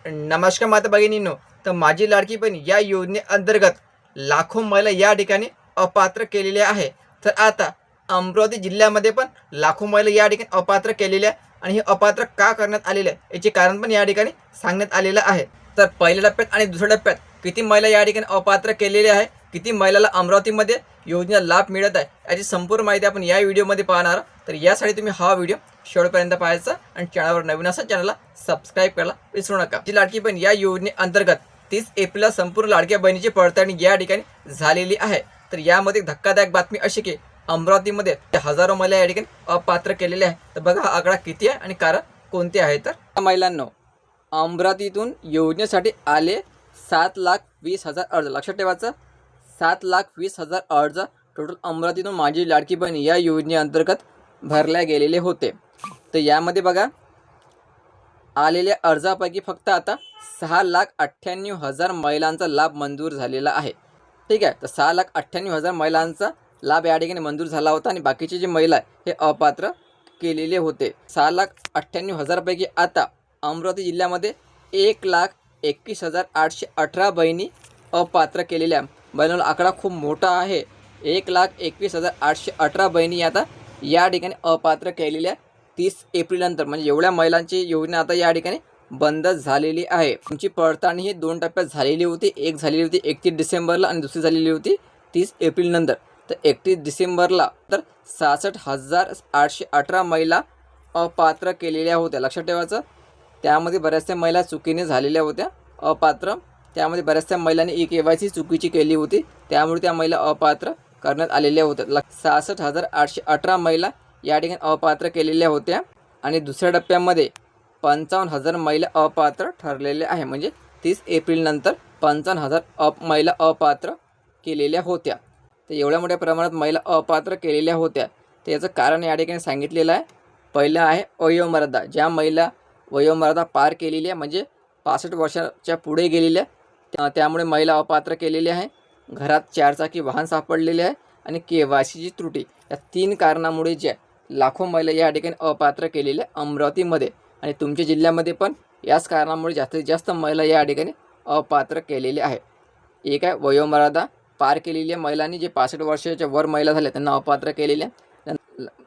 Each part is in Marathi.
नमस्कार माता भगिनींनो, तर माझी लाडकी बहीण या योजनेअंतर्गत लाखो महिला या ठिकाणी अपात्र केलेल्या आहे. तर आता अमरावती जिल्ह्यामध्ये पण लाखो महिला या ठिकाणी अपात्र केलेल्या आहे आणि हे अपात्र का करण्यात आलेले आहे याचे कारण पण या ठिकाणी सांगण्यात आलेलं आहे. तर पहिल्या टप्प्यात आणि दुसऱ्या टप्प्यात किती महिला या ठिकाणी अपात्र केलेल्या आहे, किती महिलाला अमरावतीमध्ये योजना लाभ मिळत आहे याची संपूर्ण माहिती आपण या व्हिडिओमध्ये पाहणार आहोत. तर यासाठी तुम्ही हा व्हिडिओ शेवटपर्यंत पाहायचा आणि चॅनलवर नवीन असा चॅनलला सबस्क्राईब करायला विसरू नका. जी लाडकी बहीण या योजनेअंतर्गत 30 एप्रिलला संपूर्ण लाडक्या बहिणीची पडताळणी या ठिकाणी झालेली आहे. तर यामध्ये धक्कादायक बातमी अशी की अमरावतीमध्ये हजारो महिला या ठिकाणी अपात्र केलेल्या आहे. तर बघा हा आकडा किती आहे आणि कारण कोणते आहे. तर महिलांनो, अमरावतीतून योजनेसाठी आले 7,20,000 अर्ज. लक्षात ठेवायचं, 7,20,000 अर्ज टोटल अमरावतीतून माझी लाडकी बहीण या योजनेअंतर्गत भरल्या गेलेले होते. तर यामध्ये बघा आलेल्या अर्जापैकी फक्त आता 6,98,000 महिलांचा लाभ मंजूर झालेला आहे. ठीक आहे, तर 6,98,000 महिलांचा लाभ या ठिकाणी मंजूर झाला होता आणि बाकीचे जे महिला हे अपात्र केलेले होते. 6,98,000 पैकी आता अमरावती जिल्ह्यामध्ये 1,21,818 बहिणी अपात्र केलेल्या. बहिणीला आकडा खूप मोठा आहे. 1,21,818 बहिणी आता या ठिकाणी अपात्र केलेल्या 30 एप्रिलनंतर, म्हणजे एवढ्या महिलांची योजना आता या ठिकाणी बंद झालेली आहे. तुमची पडताळणी ही 2 टप्प्यात झालेली होती. एक झालेली होती 31 डिसेंबरला आणि दुसरी झालेली होती 30 एप्रिलनंतर. तर 31 डिसेंबरला तर 66,818 महिला अपात्र केलेल्या होत्या. लक्षात ठेवायचं, त्यामध्ये बऱ्याचशा महिला चुकीने झालेल्या होत्या अपात्र. त्यामध्ये बऱ्याचशा महिलांनी KYC चुकीची केली होती, त्यामुळे त्या महिला अपात्र करण्यात आलेल्या होत्या. 66,818 महिला या ठिकाणी अपात्र केलेल्या होत्या आणि दुसऱ्या टप्प्यामध्ये 55,000 महिला अपात्र ठरलेल्या आहे. म्हणजे 30 एप्रिलनंतर 55,000 महिला अपात्र केलेल्या होत्या. तर एवढ्या मोठ्या प्रमाणात महिला अपात्र केलेल्या होत्या. तर याचं कारण या ठिकाणी सांगितलेलं आहे. पहिलं आहे वयोमर्यादा. ज्या महिला वयोमर्यादा पार केलेली आहे, म्हणजे 65 वर्षाच्या पुढे गेलेल्या, त्यामुळे महिला अपात्र केलेल्या आहे. घरात 4 चाकी वाहन सापडलेले आहे आणि KYCची त्रुटी, या 3 कारणामुळे ज्या लाखो महिला या ठिकाणी अपात्र केलेल्या अमरावतीमध्ये आणि तुमच्या जिल्ह्यामध्ये पण याच कारणामुळे जास्तीत जास्त महिला या ठिकाणी अपात्र केलेले आहे. एक आहे वयोमर्यादा पार केलेल्या महिलांनी, जे 65 वर्षाच्या वर महिला झाल्या त्यांना अपात्र केलेल्या.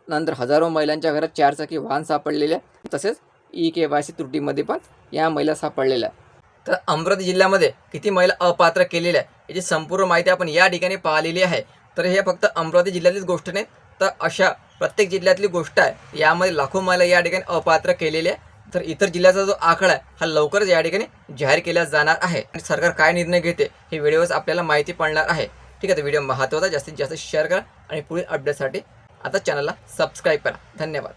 नंतर हजारो महिलांच्या घरात 4 चाकी वाहन सापडलेल्या, तसेच KYC त्रुटीमध्ये पण या महिला सापडलेल्या. तर अमरावती जिल्ह्यामध्ये किती महिला अपात्र केलेल्या याची संपूर्ण माहिती आपण या ठिकाणी पाहिलेली आहे. तर हे फक्त अमरावती जिल्ह्यातलीच गोष्ट नाही, तर अशा प्रत्येक जिल्ह्यातली गोष्ट आहे. यामध्ये लाखो महिला या ठिकाणी अपात्र केलेल्या. तर इतर जिल्ह्याचा जो आकडा आहे हा लवकरच या ठिकाणी जाहीर केला जाणार आहे आणि सरकार काय निर्णय घेते हे व्हिडिओज आपल्याला माहिती पडणार आहे. ठीक आहे, तर व्हिडिओ महत्त्वाचा, जास्तीत जास्त शेअर करा आणि पुढील अपडेटसाठी आता चॅनलला सबस्क्राईब करा. धन्यवाद.